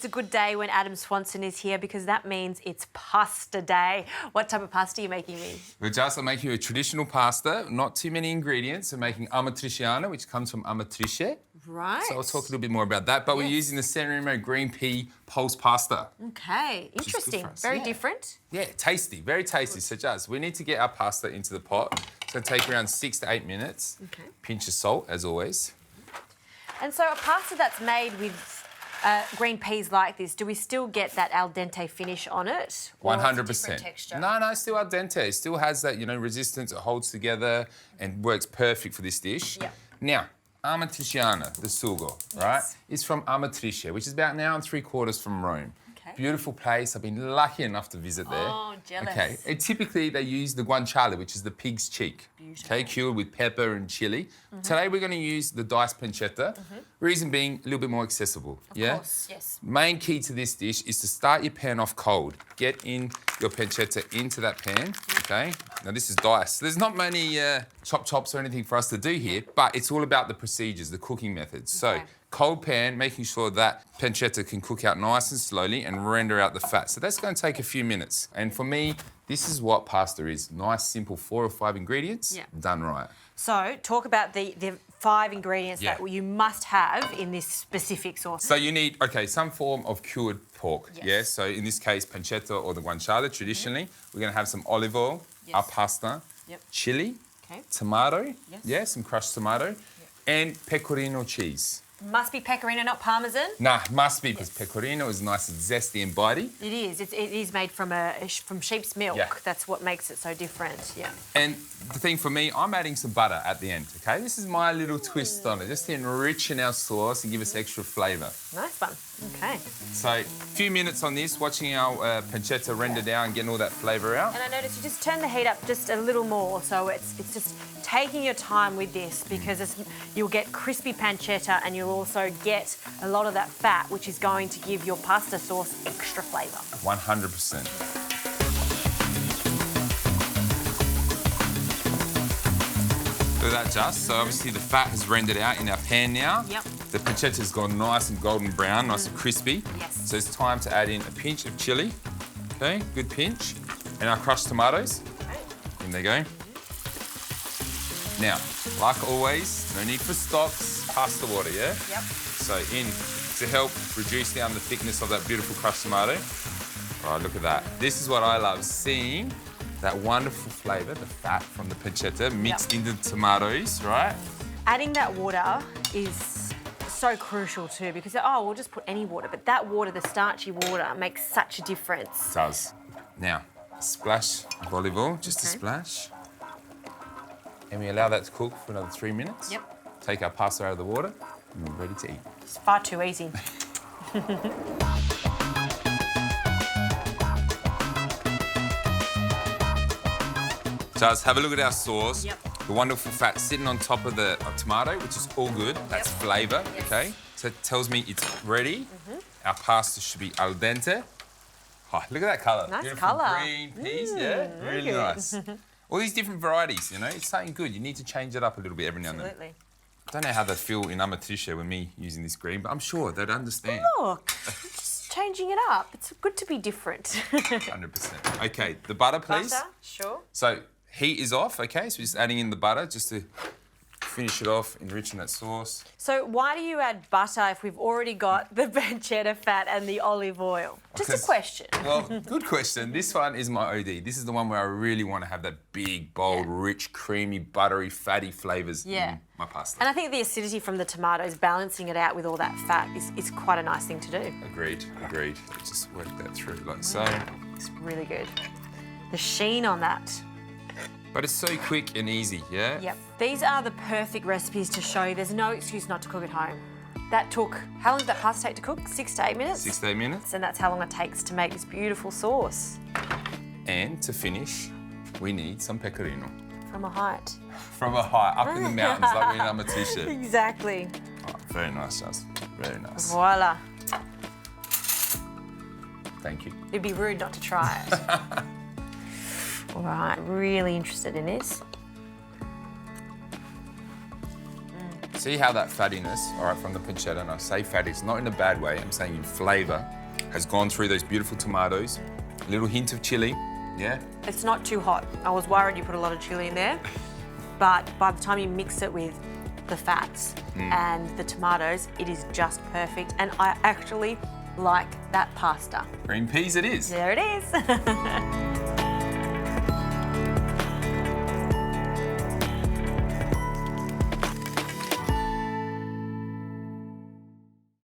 it's a good day when Adam Swanson is here because that means it's pasta day. What type of pasta are you making me? We're just making a traditional pasta, not too many ingredients. We're making Amatriciana, which comes from Amatrice. Right. So I'll talk a little bit more about that. But we're using the San Remo green pea pulse pasta. Okay, interesting. Very different. Yeah, tasty, very tasty. So just, we need to get our pasta into the pot. It's going to take around 6 to 8 minutes. Okay. Pinch of salt, as always. And so a pasta that's made with green peas like this, do we still get that al dente finish on it? 100%. Different texture? No, still al dente. It still has that, resistance. It holds together and works perfect for this dish. Yeah. Now, Amatriciana, the Sugo, right, is from Amatrice, which is about an hour and 3/4 from Rome. Okay. Beautiful place. I've been lucky enough to visit there. Oh, jealous. Okay. And typically, they use the guanciale, which is the pig's cheek. Beautiful. Okay, cured with pepper and chili. Today, we're going to use the diced pancetta. Reason being, a little bit more accessible. Of course, yes. Main key to this dish is to start your pan off cold. Get in your pancetta into that pan, okay? Now, this is diced. There's not many chops or anything for us to do here, but it's all about the procedures, the cooking methods. So, cold pan, making sure that pancetta can cook out nice and slowly and render out the fat. So that's going to take a few minutes. And for me, this is what pasta is. Nice, simple 4 or 5 ingredients, done right. So talk about the 5 ingredients that you must have in this specific sauce. So you need, some form of cured pork, So in this case, pancetta or the guanciale, traditionally. We're going to have some olive oil, our pasta, chili, tomato, some crushed tomato, and pecorino cheese. Must be pecorino, not parmesan? Nah, must be, because pecorino is nice and zesty and bitey. It is. It is made from sheep's milk. Yeah. That's what makes it so different, And the thing for me, I'm adding some butter at the end, okay? This is my little twist on it, just to enrich in our sauce and give us extra flavour. Nice one. Okay. So, a few minutes on this, watching our pancetta render down and getting all that flavour out. And I noticed you just turn the heat up just a little more, so it's just taking your time with this because you'll get crispy pancetta and you'll also get a lot of that fat, which is going to give your pasta sauce extra flavour. 100%. Look at that, just. So obviously the fat has rendered out in our pan now. Yep. The pancetta's gone nice and golden brown, nice and crispy. Yes. So it's time to add in a pinch of chilli. Okay, good pinch. And our crushed tomatoes. In they go. Now, like always, no need for stocks, pasta water, yeah? Yep. So in to help reduce down the thickness of that beautiful crushed tomato. All right, look at that. This is what I love, seeing that wonderful flavour, the fat from the pancetta mixed into the tomatoes, right? Adding that water is so crucial too because, we'll just put any water, but that water, the starchy water, makes such a difference. It does. Now, a splash of olive oil, just a splash. And we allow that to cook for another 3 minutes. Yep. Take our pasta out of the water and we're ready to eat. It's far too easy. Just have a look at our sauce. Yep. The wonderful fat sitting on top of the tomato, which is all good. That's flavour, okay? So it tells me it's ready. Our pasta should be al dente. Oh, look at that colour. Nice Beautiful colour. green peas, really nice. All these different varieties, it's something good. You need to change it up a little bit every now and then. Absolutely. I don't know how they feel in Amatrice with me using this green, but I'm sure they'd understand. Look, just changing it up. It's good to be different. 100%. Okay, the butter, please. Butter, sure. So heat is off, okay? So we're just adding in the butter just to finish it off, enriching that sauce. So why do you add butter if we've already got the pancetta fat and the olive oil? Just a question. Well, good question. This one is my OD. This is the one where I really want to have that big, bold, rich, creamy, buttery, fatty flavours in my pasta. And I think the acidity from the tomatoes, balancing it out with all that fat is quite a nice thing to do. Agreed. Just work that through like so. It's really good. The sheen on that. But it's so quick and easy, yeah? Yep. These are the perfect recipes to show you. There's no excuse not to cook at home. That took, how long did that pasta take to cook? 6 to 8 minutes? 6 to 8 minutes. And that's how long it takes to make this beautiful sauce. And to finish, we need some pecorino. From a height. From a high, up in the mountains, like we're in Amatrice. Exactly. Oh, very nice, Jazz. Very nice. Voila. Thank you. It'd be rude not to try it. All right, really interested in this. See how that fattiness, all right, from the pancetta, and I say fatty, it's not in a bad way, I'm saying in flavour, has gone through those beautiful tomatoes, a little hint of chili, yeah? It's not too hot. I was worried you put a lot of chili in there, but by the time you mix it with the fats and the tomatoes, it is just perfect. And I actually like that pasta. Green peas it is. There it is.